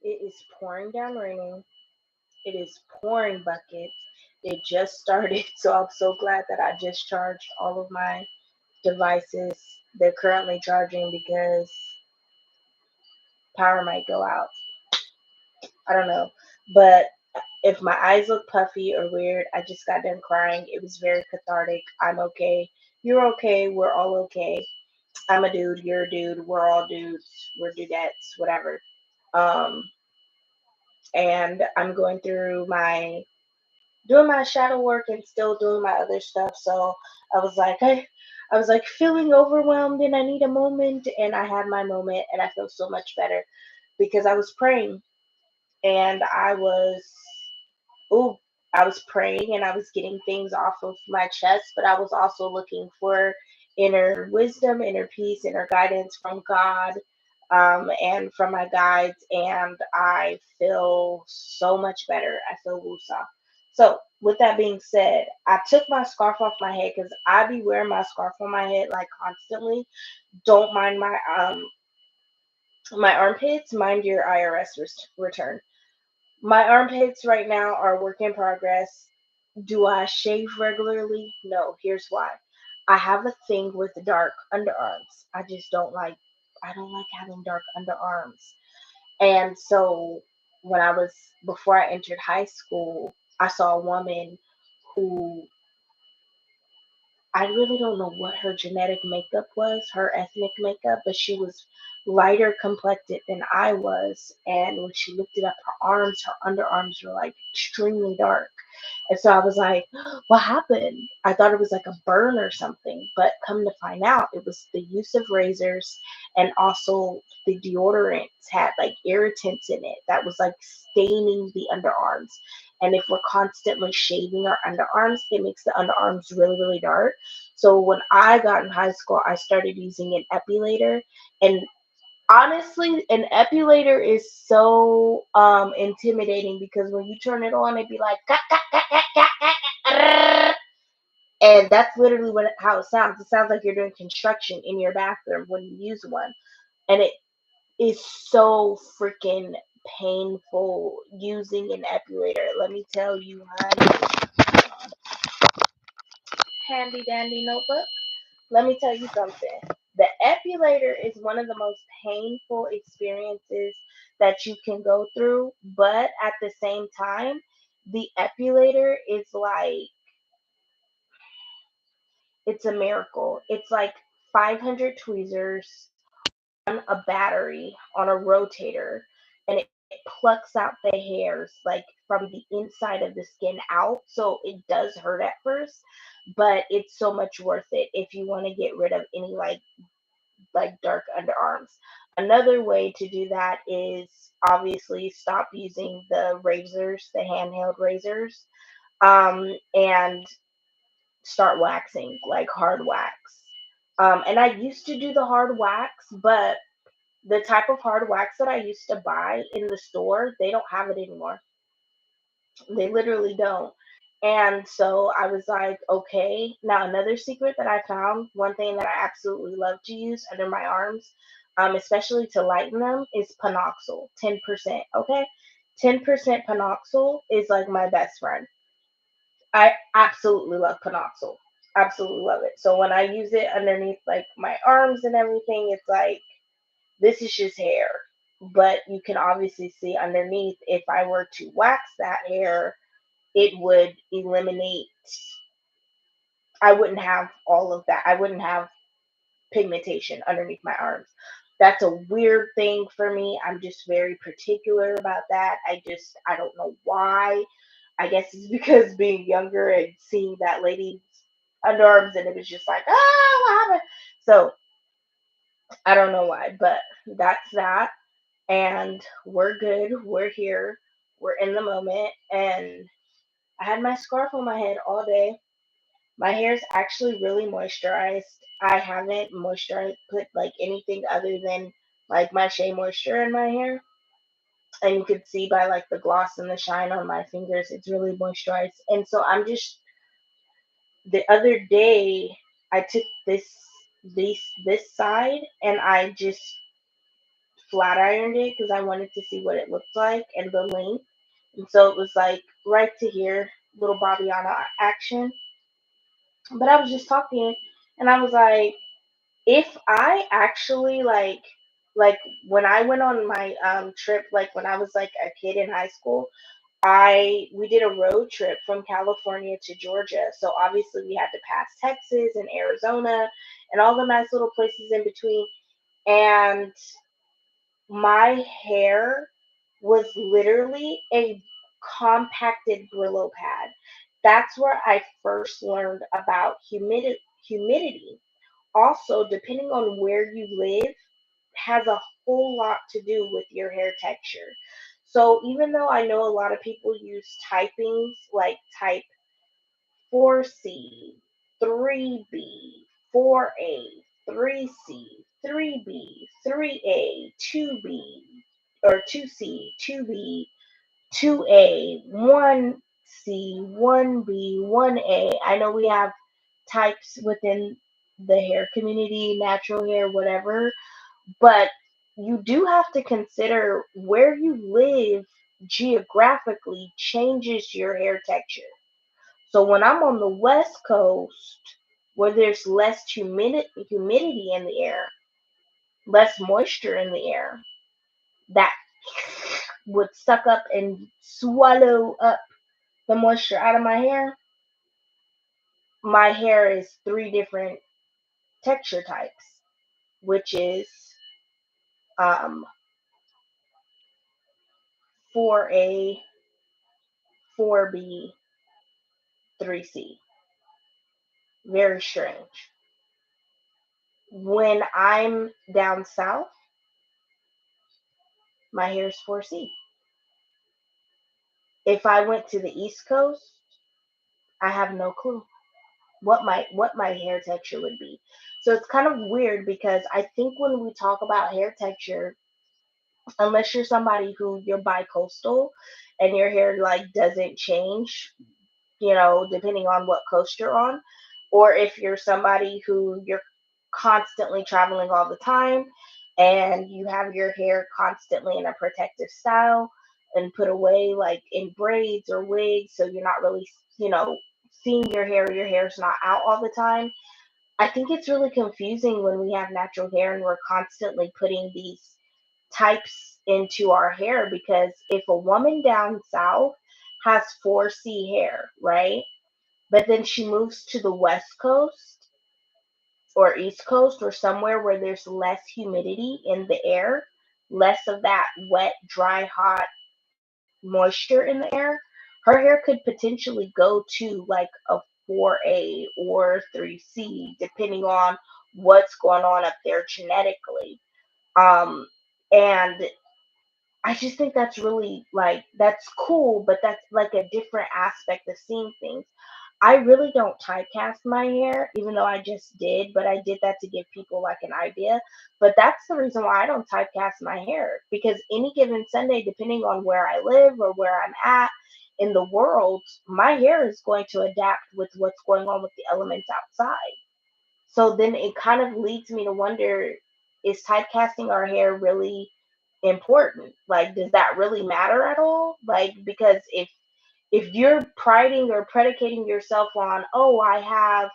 It is pouring down raining. It is pouring buckets. It just started, so I'm so glad that I just charged all of my devices. They're currently charging because power might go out. I don't know. But if my eyes look puffy or weird, I just got done crying. It was very cathartic. I'm okay. You're okay. We're all okay. I'm a dude. You're a dude. We're all dudes. We're dudettes. Whatever. Um, and I'm going through my doing my shadow work and still doing my other stuff. So I was like, I was like feeling overwhelmed and I need a moment. And I had my moment and I feel so much better because I was praying and ooh, I was praying and I was getting things off of my chest, but I was also looking for inner wisdom, inner peace, inner guidance from God, and from my guides. And I feel so much better. I feel woosah. So, with that being said, I took my scarf off my head because I be wearing my scarf on my head like constantly. Don't mind my armpits. Mind your IRS return. My armpits right now are work in progress. Do I shave regularly? No. Here's why. I have a thing with dark underarms. I don't like having dark underarms. And so when before I entered high school, I saw a woman who I really don't know what her genetic makeup was, her ethnic makeup, but she was lighter complected than I was. And when she lifted up her underarms were like extremely dark. And so I was like, what happened? I thought it was like a burn or something. But come to find out, it was the use of razors and also the deodorants had like irritants in it that was like staining the underarms. And if we're constantly shaving our underarms, it makes the underarms really, really dark. So when I got in high school, I started using an epilator. And honestly, an epilator is so intimidating because when you turn it on, it'd be like, "Ka, ka, ka, ka, ka, ka, ka," and that's literally how it sounds. It sounds like you're doing construction in your bathroom when you use one. And it is so freaking painful using an epilator. Let me tell you, honey, handy dandy notebook. Let me tell you something. The epulator is one of the most painful experiences that you can go through, but at the same time, the epulator is like it's a miracle. It's like 500 tweezers on a battery on a rotator and it plucks out the hairs like from the inside of the skin out. So it does hurt at first, but it's so much worth it if you want to get rid of any like dark underarms. Another way to do that is obviously stop using the razors, the handheld razors, and start waxing like hard wax. And I used to do the hard wax, but the type of hard wax that I used to buy in the store, they don't have it anymore. They literally don't. And so I was like, okay. Now, another secret that I found, one thing that I absolutely love to use under my arms, especially to lighten them, is Panoxyl, 10%. Okay. 10% Panoxyl is like my best friend. I absolutely love Panoxyl. Absolutely love it. So when I use it underneath like my arms and everything, it's like this is just hair. But you can obviously see underneath if I were to wax that hair, it would eliminate, I wouldn't have all of that. I wouldn't have pigmentation underneath my arms. That's a weird thing for me. I'm just very particular about that. I don't know why. I guess it's because being younger and seeing that lady's underarms and it was just like, what happened? So I don't know why, but that's that. And we're good. We're here. We're in the moment. And I had my scarf on my head all day. My hair is actually really moisturized. I haven't put like anything other than like my Shea Moisture in my hair. And you could see by like the gloss and the shine on my fingers, it's really moisturized. And so the other day, I took this side and I just flat ironed it because I wanted to see what it looked like and the length. And so it was like right to here, little Bobbiana action. But I was just talking and I was like, if I actually like when I went on my trip, like when I was like a kid in high school, we did a road trip from California to Georgia. So obviously we had to pass Texas and Arizona and all the nice little places in between. And my hair was literally a compacted Brillo pad. That's where I first learned about humidity. Also, depending on where you live, has a whole lot to do with your hair texture. So even though I know a lot of people use typings like type 4C, 3B, 4A, 3C, 3B, 3A, 2B, or 2C, 2B, 2A, 1C, 1B, 1A. I know we have types within the hair community, natural hair, whatever, but you do have to consider where you live geographically changes your hair texture. So when I'm on the West Coast, where there's less humidity in the air, less moisture in the air, that would suck up and swallow up the moisture out of my hair is three different texture types, which is um, 4A, 4B, 3C. Very strange. When I'm down south, my hair is 4C. If I went to the East Coast, I have no clue what my hair texture would be. So it's kind of weird because I think when we talk about hair texture, unless you're somebody who you're bi-coastal and your hair like doesn't change, depending on what coast you're on, or if you're somebody who you're constantly traveling all the time and you have your hair constantly in a protective style and put away like in braids or wigs, so you're not really, seeing your hair's not out all the time. I think it's really confusing when we have natural hair and we're constantly putting these types into our hair, because if a woman down south has 4C hair, right? But then she moves to the West Coast or East Coast or somewhere where there's less humidity in the air, less of that wet, dry, hot moisture in the air, her hair could potentially go to like a 4A or 3C, depending on what's going on up there genetically. And I just think that's really like that's cool, but that's like a different aspect of seeing things. I really don't typecast my hair, even though I just did, but I did that to give people like an idea. But that's the reason why I don't typecast my hair, because any given Sunday, depending on where I live or where I'm at in the world, my hair is going to adapt with what's going on with the elements outside. So then it kind of leads me to wonder, is typecasting our hair really important? Like, does that really matter at all? Like, because if you're priding or predicating yourself on, oh, I have,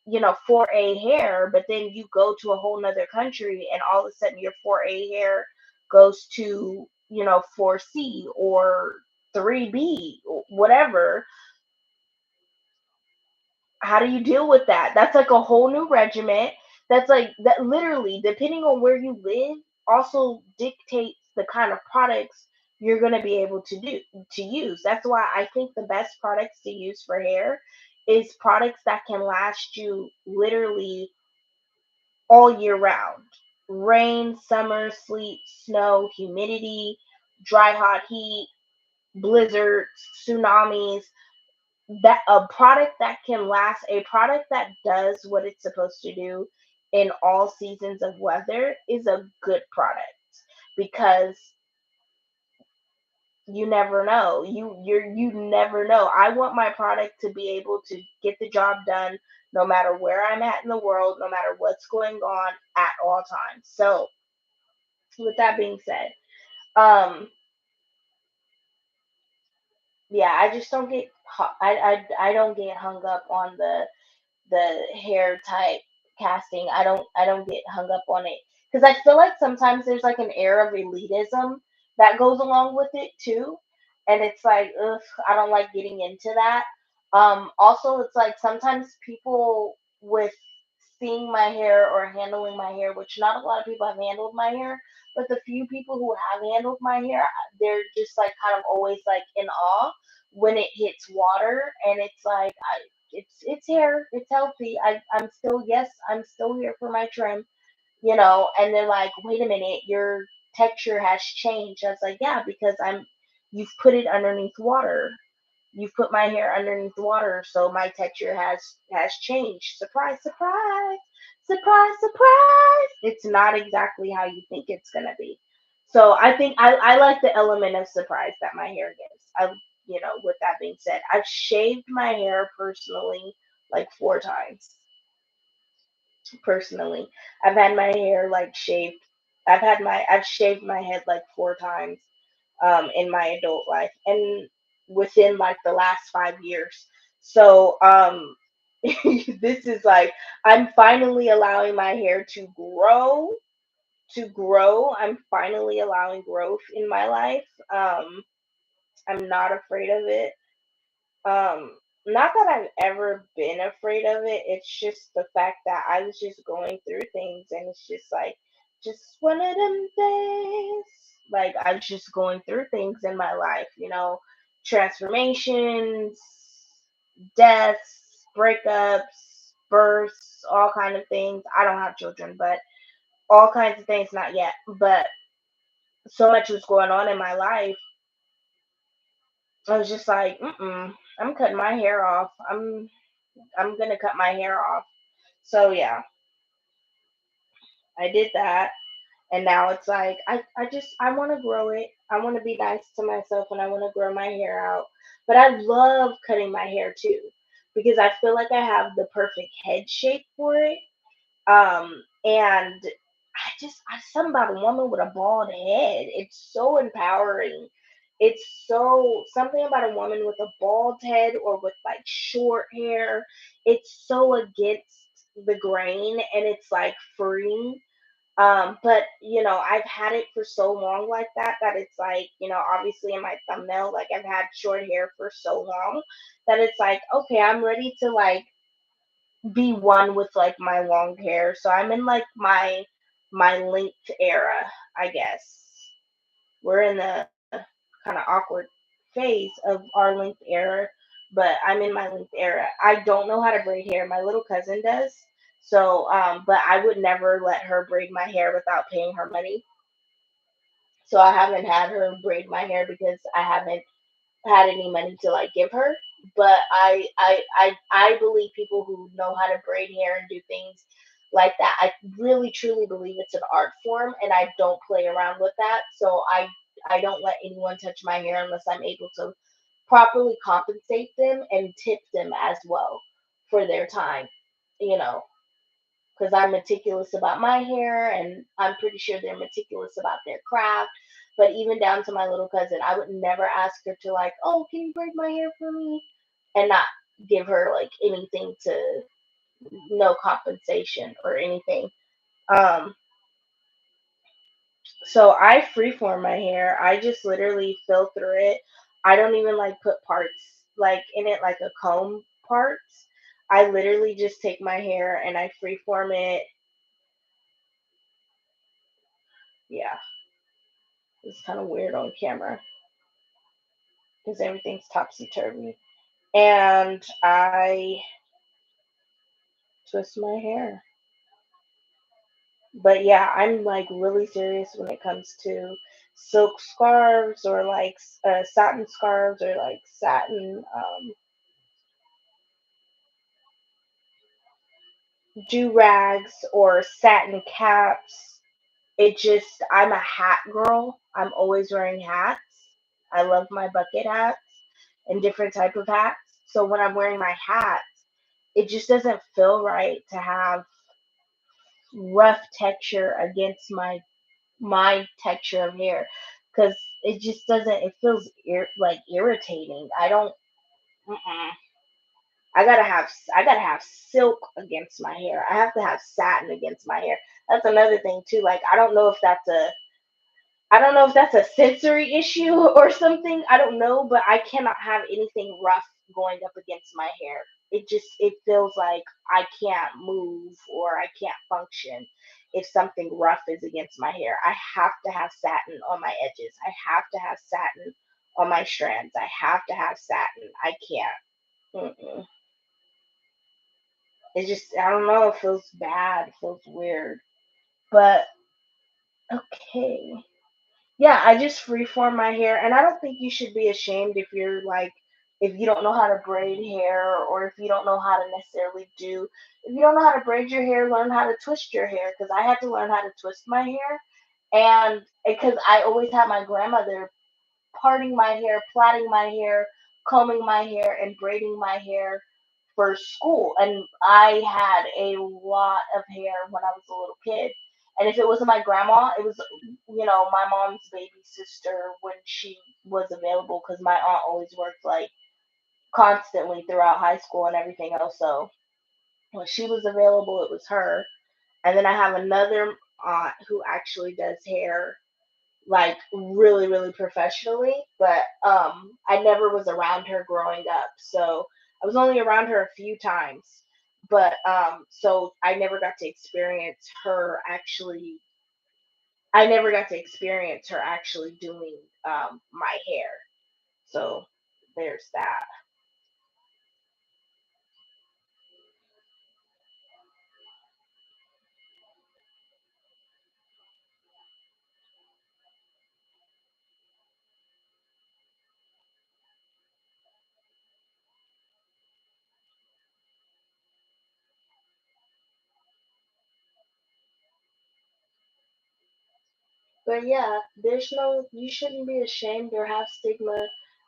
4A hair, but then you go to a whole nother country and all of a sudden your 4A hair goes to, 4C or 3B, whatever, how do you deal with that? That's like a whole new regiment. That's like that literally, depending on where you live, also dictates the kind of products you're going to be able to use. That's why I think the best products to use for hair is products that can last you literally all year round. Rain, summer, sleet, snow, humidity, dry, hot heat, blizzards, tsunamis, that a product that can last, a product that does what it's supposed to do in all seasons of weather is a good product, because you never know. You never know. I want my product to be able to get the job done no matter where I'm at in the world, no matter what's going on at all times. So with that being said, um, yeah, I just don't get I don't get hung up on the hair type casting. I don't get hung up on it because I feel like sometimes there's like an air of elitism that goes along with it too, and it's like, ugh, I don't like getting into that. Also, it's like sometimes people with seeing my hair or handling my hair, which not a lot of people have handled my hair, but the few people who have handled my hair, they're just like kind of always like in awe when it hits water, and it's like it's here, it's healthy. I'm still, yes, I'm still here for my trim, and they're like, wait a minute, your texture has changed. I was like, yeah, because you've put it underneath water. You've put my hair underneath water, so my texture has changed. Surprise, surprise, surprise, surprise. It's not exactly how you think it's gonna be. So I think I like the element of surprise that my hair gives. With that being said, I've shaved my hair personally like 4 times. Personally, I've had my hair like shaved. I've shaved my head like 4 times in my adult life, and within like the last 5 years. So this is like, I'm finally allowing my hair to grow. I'm finally allowing growth in my life. I'm not afraid of it. Um, Not that I've ever been afraid of it. It's just the fact that I was just going through things, and it's just like, just one of them days. Like, I was just going through things in my life, transformations, deaths, breakups, births, all kind of things. I don't have children, but all kinds of things, not yet. But so much was going on in my life. I was just like, I'm cutting my hair off. I'm gonna cut my hair off. So yeah, I did that, and now it's like I want to grow it. I want to be nice to myself, and I want to grow my hair out. But I love cutting my hair too because I feel like I have the perfect head shape for it. And something about a woman with a bald head. It's so empowering. It's so something about a woman with a bald head or with like short hair. It's so against the grain, and it's like freeing. But I've had it for so long like that it's like, obviously in my thumbnail, like I've had short hair for so long that it's like, okay, I'm ready to like be one with like my long hair. So I'm in like my length era, I guess. We're in the kind of awkward phase of our length era, but I'm in my length era. I don't know how to braid hair. My little cousin does. So, but I would never let her braid my hair without paying her money. So I haven't had her braid my hair because I haven't had any money to like give her. But I believe people who know how to braid hair and do things like that. I really truly believe it's an art form, and I don't play around with that. So I don't let anyone touch my hair unless I'm able to properly compensate them and tip them as well for their time. You know, because I'm meticulous about my hair, and I'm pretty sure they're meticulous about their craft. But even down to my little cousin, I would never ask her to like, oh, can you braid my hair for me, and not give her like anything to no compensation or anything. Um, so I freeform my hair. I just literally fill through it. I don't even like put parts like in it like a comb parts. I literally just take my hair and I freeform it. Yeah, it's kind of weird on camera because everything's topsy turvy. And I twist my hair. But yeah, I'm like really serious when it comes to silk scarves or like satin scarves or like satin do rags or satin caps. I'm a hat girl. I'm always wearing hats. I love my bucket hats and different type of hats. So when I'm wearing my hats, it just doesn't feel right to have rough texture against my texture of hair, because it just doesn't. It feels like irritating. I don't. Mm-mm. I gotta have silk against my hair. I have to have satin against my hair. That's another thing too. Like I don't know if that's a sensory issue or something. I don't know, but I cannot have anything rough going up against my hair. It feels like I can't move or I can't function if something rough is against my hair. I have to have satin on my edges. I have to have satin on my strands. I have to have satin. I can't. Mm-mm. It just, I don't know. It feels bad. It feels weird. But okay. Yeah, I just freeform my hair, and I don't think you should be ashamed if you're like, if you don't know how to braid hair, or if you don't know how to necessarily do, if you don't know how to braid your hair, learn how to twist your hair. Because I had to learn how to twist my hair, and because I always had my grandmother parting my hair, plaiting my hair, combing my hair, and braiding my hair for school. And I had a lot of hair when I was a little kid. And if it wasn't my grandma, it was, my mom's baby sister when she was available, because my aunt always worked like constantly throughout high school and everything else. So when she was available, it was her. And then I have another aunt who actually does hair like really really professionally, but I never was around her growing up, so I was only around her a few times, but so I never got to experience her actually doing my hair. So there's that. But yeah, you shouldn't be ashamed or have stigma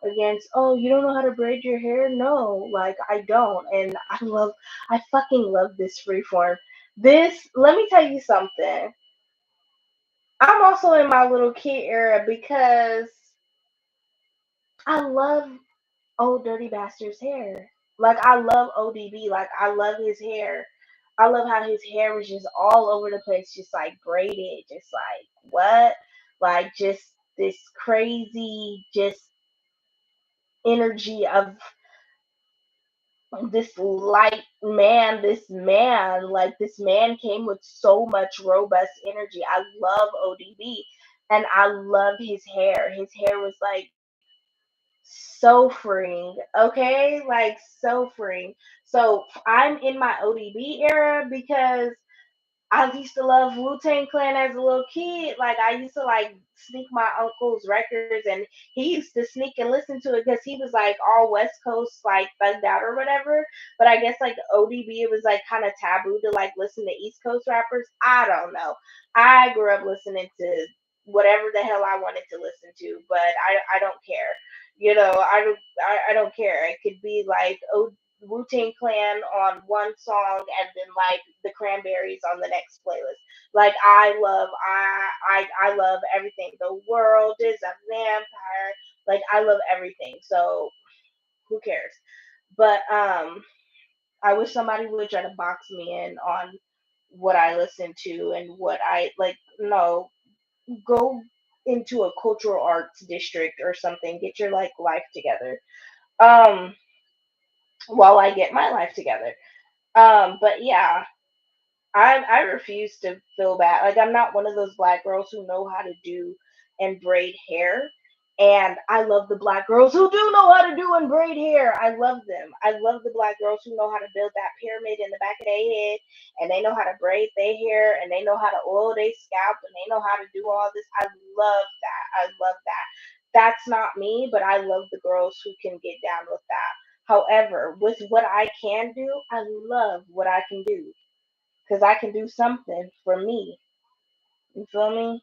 against, oh, you don't know how to braid your hair? No, like, I don't. And I fucking love this freeform. Let me tell you something. I'm also in my little kid era because I love old dirty bastard's hair. Like, I love ODB. Like, I love his hair. I love how his hair was just all over the place, just like braided, just like what? Like, just this crazy, just energy of this light man, like this man came with so much robust energy. I love ODB, and I love his hair. His hair was like so freeing, okay? Like so freeing. So I'm in my ODB era because I used to love Wu Tang Clan as a little kid. Like, I used to like sneak my uncle's records, and he used to sneak and listen to it because he was like all West Coast, like thugged out or whatever. But I guess like ODB, it was like kind of taboo to like listen to East Coast rappers. I don't know. I grew up listening to whatever the hell I wanted to listen to, but I don't care. I don't care. It could be like Wu Tang Clan on one song, and then like the Cranberries on the next playlist. Like, I love everything. The world is a vampire. Like, I love everything. So who cares? But I wish somebody would try to box me in on what I listen to and what I like. No, go into a cultural arts district or something. Get your like life together. Um, while I get my life together. But yeah, I refuse to feel bad. Like, I'm not one of those black girls who know how to do and braid hair. And I love the black girls who do know how to do and braid hair. I love them. I love the black girls who know how to build that pyramid in the back of their head, and they know how to braid their hair, and they know how to oil their scalp, and they know how to do all this. I love that. I love that. That's not me, but I love the girls who can get down with that. However, with what I can do, I love what I can do because I can do something for me. You feel me?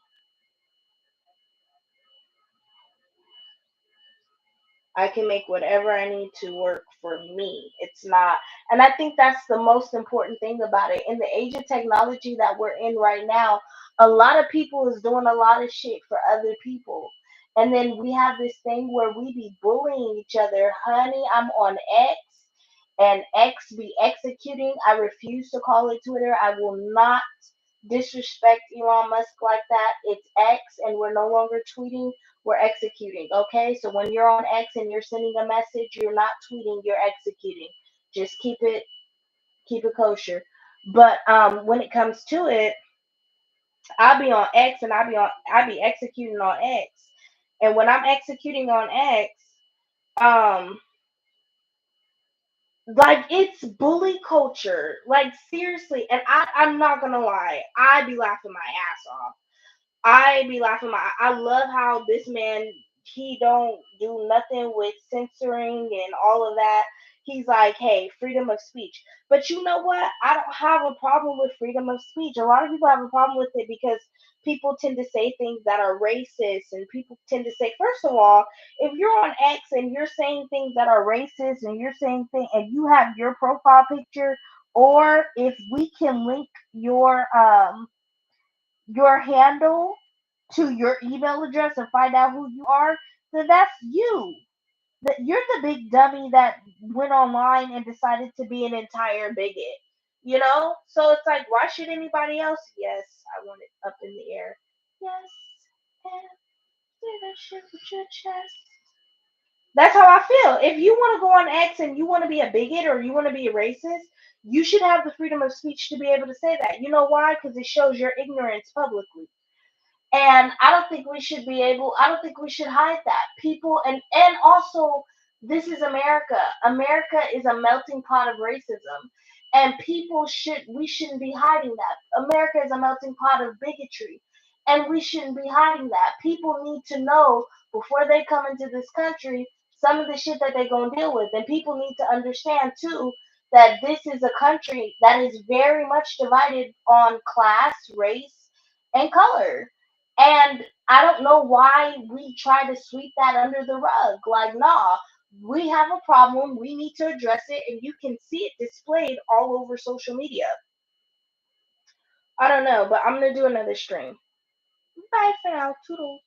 I can make whatever I need to work for me. It's not, and I think that's the most important thing about it. In the age of technology that we're in right now, A lot of people is doing a lot of shit for other people. And then we have this thing where we be bullying each other. Honey, I'm on X and X be executing. I refuse to call it Twitter. I will not disrespect Elon Musk like that. It's X and we're no longer tweeting, we're executing. Okay? So when you're on X and you're sending a message, you're not tweeting, you're executing. Just keep it kosher. But when it comes to it, I'll be on X and I be executing on X. And when I'm executing on X, um like it's bully culture. Like seriously, and I'm not gonna lie, I be laughing my ass off. I be laughing I love how this man, he don't do nothing with censoring and all of that. He's like, hey, freedom of speech. But you know what? I don't have a problem with freedom of speech. A lot of people have a problem with it because people tend to say things that are racist, and people tend to say, first of all, if you're on X and you're saying things that are racist and you're saying things and you have your profile picture, or if we can link your handle to your email address and find out who you are, then that's you. That you're the big dummy that went online and decided to be an entire bigot. You know? So it's like, why should anybody else? Yes, I want it up in the air. Yes, and say that shit with your chest. That's how I feel. If you want to go on X and you want to be a bigot or you want to be a racist, you should have the freedom of speech to be able to say that. You know why? Because it shows your ignorance publicly. And I don't think we should hide that. People, and also, this is America. America is a melting pot of racism. And we shouldn't be hiding that. America is a melting pot of bigotry. And we shouldn't be hiding that. People need to know before they come into this country some of the shit that they're going to deal with. And people need to understand, too, that this is a country that is very much divided on class, race, and color. And I don't know why we try to sweep that under the rug. Like, nah, we have a problem. We need to address it. And you can see it displayed all over social media. I don't know, but I'm going to do another stream. Bye for now. Toodles.